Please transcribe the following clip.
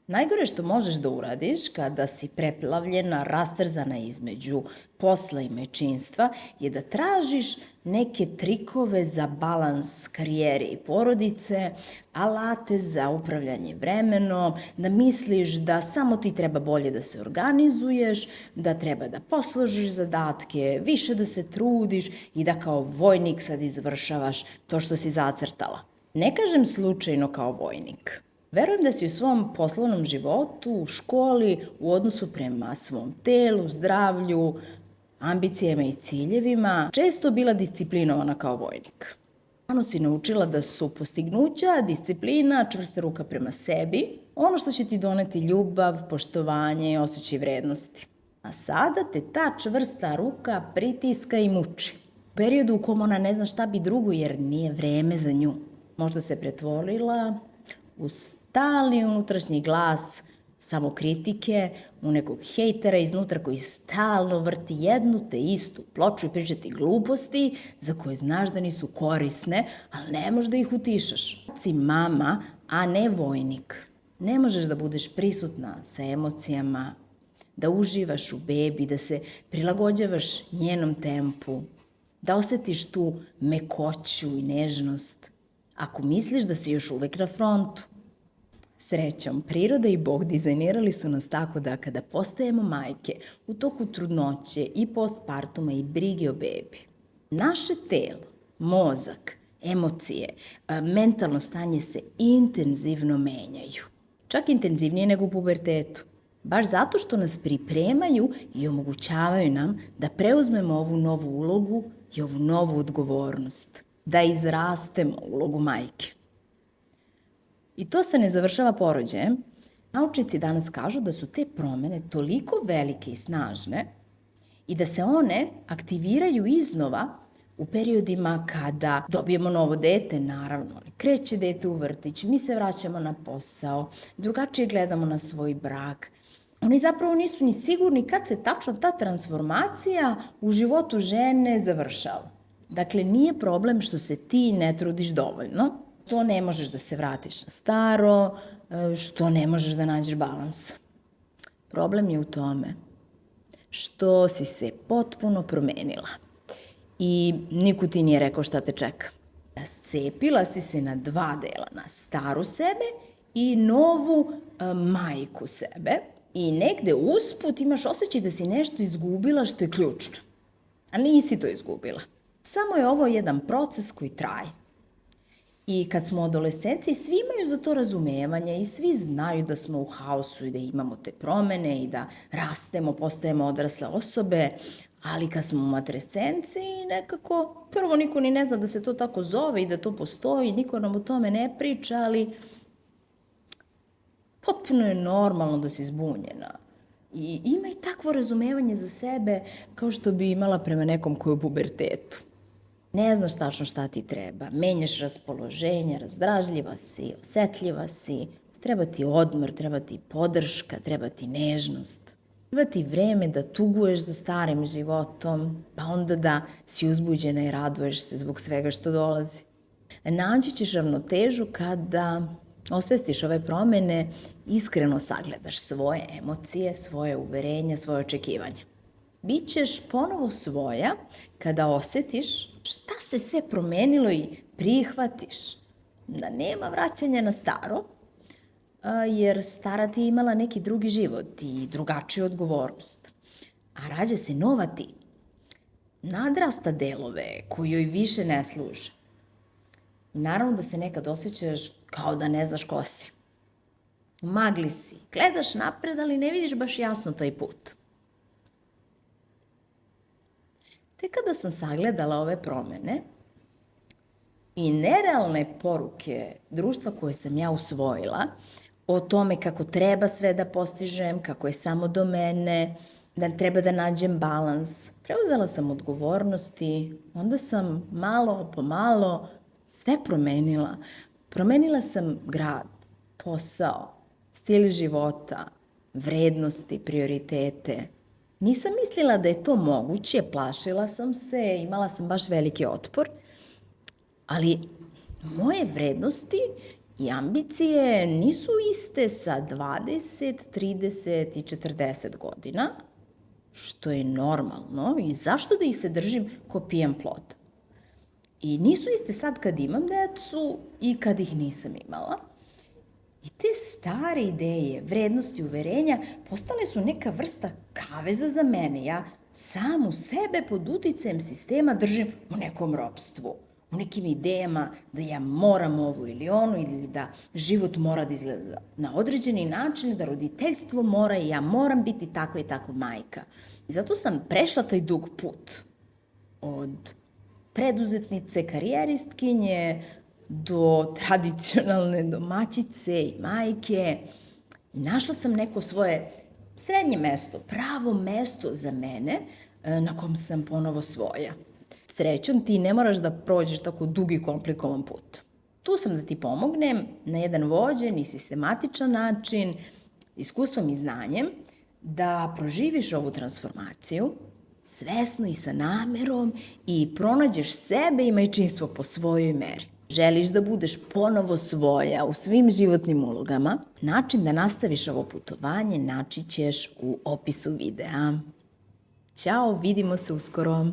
Najgore što možeš da uradiš kada si preplavljena, rastrzana između posla i majčinstva je da tražiš neke trikove za balans karijere i porodice, alate za upravljanje vremenom, da misliš da samo ti treba bolje da se organizuješ, da treba da posložiš zadatke, više da se trudiš i da kao vojnik sad izvršavaš to što si zacrtala. Ne kažem slučajno kao vojnik. Verujem da si u svom poslovnom životu, u školi, u odnosu prema svom telu, zdravlju, ambicijama i ciljevima, često bila disciplinovana kao vojnik. Rano si naučila da su postignuća, disciplina, čvrsta ruka prema sebi, ono što će ti doneti ljubav, poštovanje i osjećaj vrednosti. A sada te ta čvrsta ruka pritiska i muči. U periodu u kom ona ne zna šta bi drugo jer nije vreme za nju. Možda se pretvorila u stalni unutrašnji glas samokritike, u nekog hejtera iznutra koji stalno vrti jednu te istu ploču i pričati gluposti za koje znaš da nisu korisne, ali ne možeš da ih utišaš. Si mama, a ne vojnik. Ne možeš da budeš prisutna sa emocijama, da uživaš u bebi, da se prilagođavaš njenom tempu, da osetiš tu mekoću i nežnost, ako misliš da si još uvek na frontu. Srećom, priroda i Bog dizajnirali su nas tako da kada postajemo majke u toku trudnoće i postpartuma i brige o bebi, naše telo, mozak, emocije, mentalno stanje se intenzivno menjaju. Čak intenzivnije nego u pubertetu. Baš zato što nas pripremaju i omogućavaju nam da preuzmemo ovu novu ulogu i ovu novu odgovornost. Da izrastemo ulogu majke. I to se ne završava porođajem. Naučnici danas kažu da su te promene toliko velike i snažne i da se one aktiviraju iznova u periodima kada dobijemo novo dete, naravno, kreće dete u vrtić, mi se vraćamo na posao, drugačije gledamo na svoj brak. Oni zapravo nisu ni sigurni kad se tačno ta transformacija u životu žene završava. Dakle, nije problem što se ti ne trudiš dovoljno, što ne možeš da se vratiš na staro, što ne možeš da nađeš balans. Problem je u tome što si se potpuno promenila i niko ti nije rekao šta te čeka. Rascepila si se na dva dela, na staru sebe i novu majku sebe i negde usput imaš osjećaj da si nešto izgubila što je ključno. A nisi to izgubila. Samo je ovo jedan proces koji traje. I kad smo adolescenci, svi imaju za to razumevanje i svi znaju da smo u haosu i da imamo te promene i da rastemo, postajemo odrasle osobe, ali kad smo u matrescenciji nekako, prvo niko ni ne zna da se to tako zove i da to postoji, niko nam o tome ne priča, ali potpuno je normalno da si zbunjena. I ima i takvo razumevanje za sebe kao što bi imala prema nekom koji je u pubertetu. Ne znaš tačno šta ti treba, menjaš raspoloženje, razdražljiva si, osetljiva si, treba ti odmor, treba ti podrška, treba ti nežnost. Treba ti vreme da tuguješ za starim životom, pa onda da si uzbuđena i raduješ se zbog svega što dolazi. Naći ćeš ravnotežu kada osvestiš ove promene, iskreno sagledaš svoje emocije, svoje uverenja, svoje očekivanja. Bićeš ponovo svoja kada osetiš šta se sve promenilo i prihvatiš da nema vraćanja na staro, jer stara ti je imala neki drugi život i drugačiju odgovornost. A rađa se nova ti. Nadrasta delove koji joj više ne služe. I naravno da se nekad osjećaš kao da ne znaš ko si. U magli si, gledaš napred, ali ne vidiš baš jasno taj put. Tek kada sam sagledala ove promene i nerealne poruke društva koje sam ja usvojila o tome kako treba sve da postižem, kako je samo do mene, da treba da nađem balans, preuzela sam odgovornosti, onda sam malo po malo sve promenila. Promenila sam grad, posao, stil života, vrednosti, prioritete. Nisam mislila da je to moguće, plašila sam se, imala sam baš veliki otpor, ali moje vrednosti I ambicije nisu iste sa 20, 30 i 40 godina, što je normalno i zašto da ih se držim ko pijan plod. I nisu iste sad kad imam decu i kad ih nisam imala. I te stare ideje, vrednosti, uverenja postale su neka vrsta kaveza za mene. Ja samu sebe pod uticajem sistema držim u nekom ropstvu, u nekim idejama da ja moram ovo ili ono, ili da život mora da izgleda na određeni način, da roditeljstvo mora i ja moram biti takva i takva majka. I zato sam prešla taj dug put od preduzetnice, karijeristkinje, do tradicionalne domaćice i majke. I našla sam neko svoje srednje mesto, pravo mesto za mene na kom sam ponovo svoja. Srećom, ti ne moraš da prođeš tako dugi i komplikovan put. Tu sam da ti pomognem na jedan vođen i sistematičan način, iskustvom i znanjem, da proživiš ovu transformaciju svesno i sa namerom i pronađeš sebe i majčinstvo po svojoj meri. Želiš da budeš ponovo svoja u svim životnim ulogama? Način da nastaviš ovo putovanje naći ćeš u opisu videa. Ćao, vidimo se uskoro!